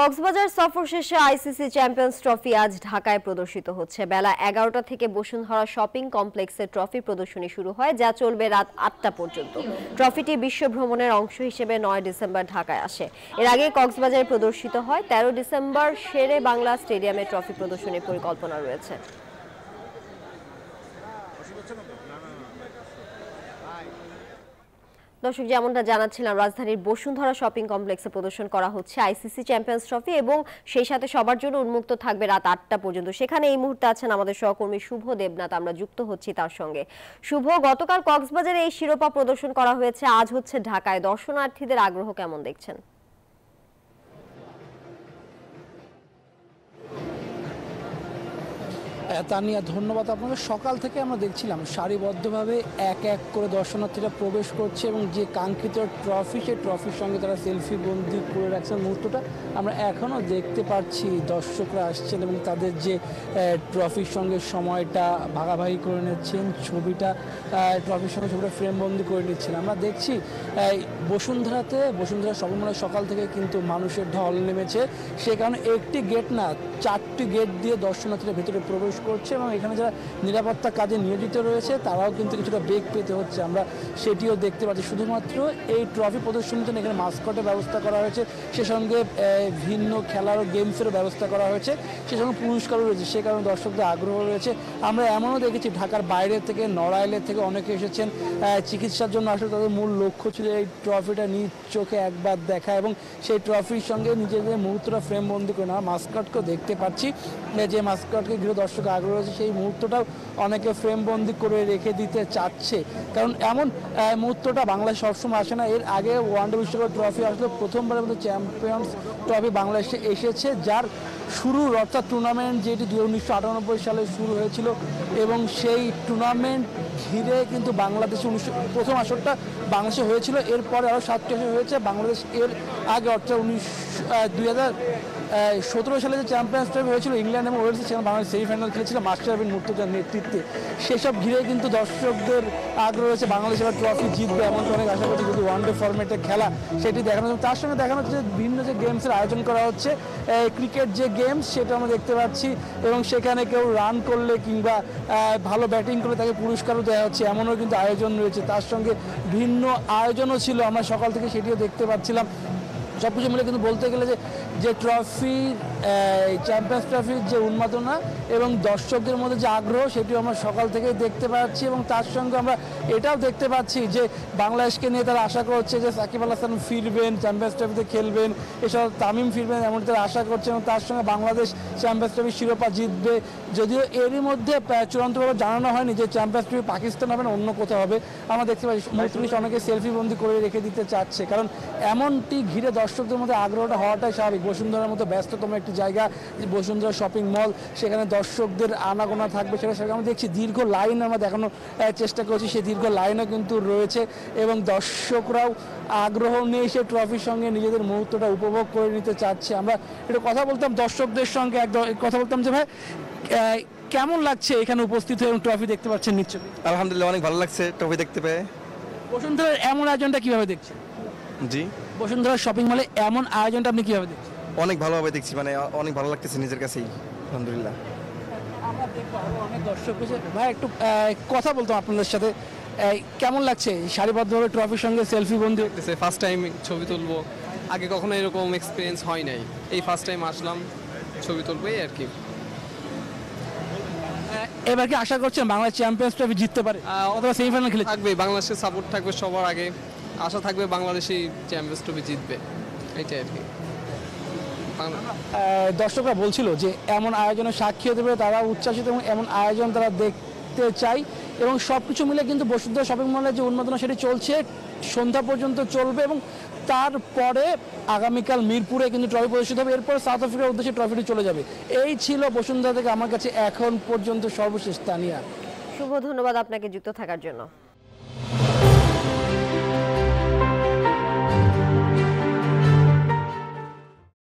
কক্সবাজার সফর শেষে ICC champions trophy আজ ঢাকায় প্রদর্শিত হচ্ছে। বেলা 11টা থেকে বসুন্ধরা শপিং কমপ্লেক্সে ট্রফি প্রদর্শনী শুরু হয়, যা চলবে রাত 8টা পর্যন্ত। ট্রফিটি বিশ্ব ভ্রমণের অংশ হিসেবে 9 ডিসেম্বর ঢাকায় আসে। এর আগে কক্সবাজারে প্রদর্শিত হয়। 13 ডিসেম্বর শেরে বাংলা স্টেডিয়ামে ট্রফি প্রদর্শনীর পরিকল্পনা রয়েছে। দর্শক, যেমনটা জানাচ্ছিলাম, রাজধানীর বসুন্ধরা শপিং কমপ্লেক্সে প্রদর্শন করা হচ্ছে আইসিসি চ্যাম্পিয়ন্স ট্রফি এবং সেই সাথে সবার জন্য উন্মুক্ত থাকবে রাত 8টা পর্যন্ত। সেখানে এই মুহূর্তে আছেন আমাদের সহকর্মী শুভ দেবনাথ, আমরা যুক্ত হচ্ছি তার সঙ্গে। শুভ, গতকাল কক্সবাজারে এই শিরোপা প্রদর্শন করা হয়েছে, আজ হচ্ছে ঢাকায়, দর্শনার্থীদের আগ্রহ কেমন দেখছেন? তানিয়া, ধন্যবাদ আপনাকে। সকাল থেকে আমরা দেখছিলাম সারিবদ্ধভাবে এক এক করে দর্শনার্থীরা প্রবেশ করছে এবং যে কাঙ্ক্ষিত ট্রফি, সেই ট্রফির সঙ্গে তারা সেলফি বন্দি করে রাখছেন মুহূর্তটা আমরা এখনও দেখতে পাচ্ছি। দর্শকরা আসছেন এবং তাদের যে ট্রফির সঙ্গে সময়টা ভাগাভাগি করে নিচ্ছেন, ট্রফির সঙ্গে ছবিটা ফ্রেমবন্দি করে নিচ্ছেন। আমরা দেখছি বসুন্ধরা শপিং মলে সকাল থেকে কিন্তু মানুষের ঢল নেমেছে। সে কারণে একটি গেট না, 4টি গেট দিয়ে দর্শনার্থীরা ভেতরে প্রবেশ করছে এবং এখানে যারা নিরাপত্তা কাজে নিয়োজিত রয়েছে তারাও কিন্তু কিছুটা বেগ পেতে হচ্ছে, আমরা সেটিও দেখতে পাচ্ছি। শুধুমাত্র এই ট্রফি প্রদর্শনীর জন্য এখানে মাস্কটের ব্যবস্থা করা হয়েছে, সে সঙ্গে ভিন্ন খেলার ও গেমসেরও ব্যবস্থা করা হয়েছে, সে সঙ্গে পুরস্কারও রয়েছে। সে কারণে দর্শকদের আগ্রহ রয়েছে। আমরা এমনও দেখেছি ঢাকার বাইরে থেকে, নড়াইলের থেকে অনেকে এসেছেন চিকিৎসার জন্য। আসলে তাদের মূল লক্ষ্য ছিল এই ট্রফিটা নিজ চোখে একবার দেখা এবং সেই ট্রফির সঙ্গে নিজেদের মুহূর্তটা ফ্রেমবন্দি করে নেওয়া। মাস্কটকেও দেখতে পাচ্ছি, যে মাস্কটকে ঘিরে দর্শক আগ্রহ রয়েছে, সেই মুহূর্তটাও অনেকে ফ্রেমবন্দি করে রেখে দিতে চাচ্ছে। কারণ এমন মুহূর্তটা বাংলাদেশ সবসময় আসে না। এর আগে ওয়ানডে বিশ্বকাপ ট্রফি আসলে প্রথমবারের মতো চ্যাম্পিয়ন্স ট্রফি বাংলাদেশে এসেছে, যার শুরু অর্থাৎ টুর্নামেন্ট যেটি 1998 সালে শুরু হয়েছিল এবং সেই টুর্নামেন্ট ঘিরে কিন্তু বাংলাদেশে প্রথম আসরটা বাংলাদেশে হয়েছিল। এরপরে আরও 7টি আসর হয়েছে। বাংলাদেশ এর আগে অর্থাৎ 2017 সালে যে চ্যাম্পিয়ন্স ট্রফি হয়েছিল ইংল্যান্ড এবং ওয়েলসে, সেখানে বাংলাদেশ সেমিফাইনাল খেলেছিল মাশরাফি বিন মুর্তজার নেতৃত্বে। সেসব ঘিরে কিন্তু দর্শকদের আগ্রহ রয়েছে বাংলাদেশ এবার ট্রফি জিতবে, এমনকি অনেক আশা করছি যদি ওয়ানডে ফরম্যাটে খেলা সেটি দেখানো। তার সঙ্গে দেখানো হচ্ছে যে ভিন্ন যে গেমসের আয়োজন করা হচ্ছে, ক্রিকেট যে গেমস সেটা আমরা দেখতে পাচ্ছি এবং সেখানে কেউ রান করলে কিংবা ভালো ব্যাটিং করলে তাকে পুরস্কারও দেওয়া হচ্ছে, এমনও কিন্তু আয়োজন রয়েছে। তার সঙ্গে ভিন্ন আয়োজনও ছিল, আমরা সকাল থেকে সেটিও দেখতে পাচ্ছিলাম। সব কিছু মিলে কিন্তু বলতে গেলে যে ট্রফির চ্যাম্পিয়ন্স ট্রফির যে উন্মাদনা এবং দর্শকদের মধ্যে যে আগ্রহ, সেটিও আমরা সকাল থেকেই দেখতে পাচ্ছি। এবং তার সঙ্গে আমরা এটাও দেখতে পাচ্ছি যে বাংলাদেশকে নিয়ে তারা আশা করছে যে সাকিব আল হাসান ফিরবেন, চ্যাম্পিয়ন্স ট্রফিতে খেলবেন, এসব তামিম ফিরবেন, এমন তারা আশা করছে এবং তার সঙ্গে বাংলাদেশ চ্যাম্পিয়ন্স ট্রফির শিরোপা জিতবে। যদিও এরই মধ্যে চূড়ান্তভাবে জানানো হয়নি যে চ্যাম্পিয়ন্স ট্রফি পাকিস্তান হবে না অন্য কোথাও হবে। আমরা দেখতে পাচ্ছি মুহূর্তে অনেকে সেলফি বন্দি করে রেখে দিতে চাচ্ছে, কারণ এমনটি ঘিরে দর্শকদের মধ্যে আগ্রহটা হওয়াটাই স্বাভাবিক। বসুন্ধরার মতো ব্যস্ততম একটি জায়গা, বসুন্ধরা শপিং মল, সেখানে দর্শকদের আনাগোনা থাকবে, সেখানে আমরা দেখছি দীর্ঘ লাইন আমরা দেখানোর চেষ্টা করছি, সেই দীর্ঘ লাইনও কিন্তু রয়েছে এবং দর্শকরাও আগ্রহ নিয়ে সে ট্রফির সঙ্গে নিজেদের মুহূর্তটা উপভোগ করে নিতে চাচ্ছে। আমরা একটু কথা বলতাম দর্শকদের সঙ্গে, কথা বলতাম যে ভাই কেমন লাগছে এখানে উপস্থিত হয়ে এবং ট্রফি দেখতে পাচ্ছেন নিশ্চয়ই? আলহামদুলিল্লাহ, অনেক ভালো লাগছে ট্রফি দেখতে পেয়ে। বসুন্ধরার এমন আয়োজনটা কিভাবে দেখছেন? জি, বসুন্ধরা শপিং মলে এমন আয়োজনটা আপনি কিভাবে দেখছেন? অনেক ভালোভাবে দেখছি, মানে অনেক ভালো লাগতেছে নিজের কাছেই, আলহামদুলিল্লাহ। আমরা দেখবো অনেক দর্শক রয়েছে। ভাই একটু কথা বলতাম আপনাদের সাথে, কেমন লাগছে সারিবদ্ধভাবে ট্রফির সঙ্গে সেলফি বন্দি? ফার্স্ট টাইম ছবি তুলবো, আগে কখনো এরকম এক্সপিরিয়েন্স হয় নাই, এই ফার্স্ট টাইম আসলাম, ছবি তুলবো এই আর কি। এবার কি আশা করছেন বাংলাদেশ চ্যাম্পিয়ন্স ট্রফি জিততে পারে অথবা সেমিফাইনাল খেলে? থাকবে, বাংলাদেশের সাপোর্ট থাকবে সবার আগে, আশা থাকবে বাংলাদেশই চ্যাম্পিয়ন্স ট্রফি জিতবে, এইটাই আর কি। দর্শকরা বলছিল যে এমন আয়োজনের সাক্ষী হতে পারে, তারা উচ্ছ্বাসিত এবং এমন আয়োজন তারা দেখতে চাই এবং সব কিছু মিলে কিন্তু বসুন্ধরা শপিং মলের যে উন্মাদনা সেটি চলছে, সন্ধ্যা পর্যন্ত চলবে এবং তারপরে আগামীকাল মিরপুরে কিন্তু ট্রফি প্রদর্শিত হবে, এরপরে সাউথ আফ্রিকার উদ্দেশ্যে ট্রফিটি চলে যাবে। এই ছিল বসুন্ধরা থেকে আমার কাছে এখন পর্যন্ত সর্বশেষ। তানিয়া, শুভ, ধন্যবাদ আপনাকে যুক্ত থাকার জন্য।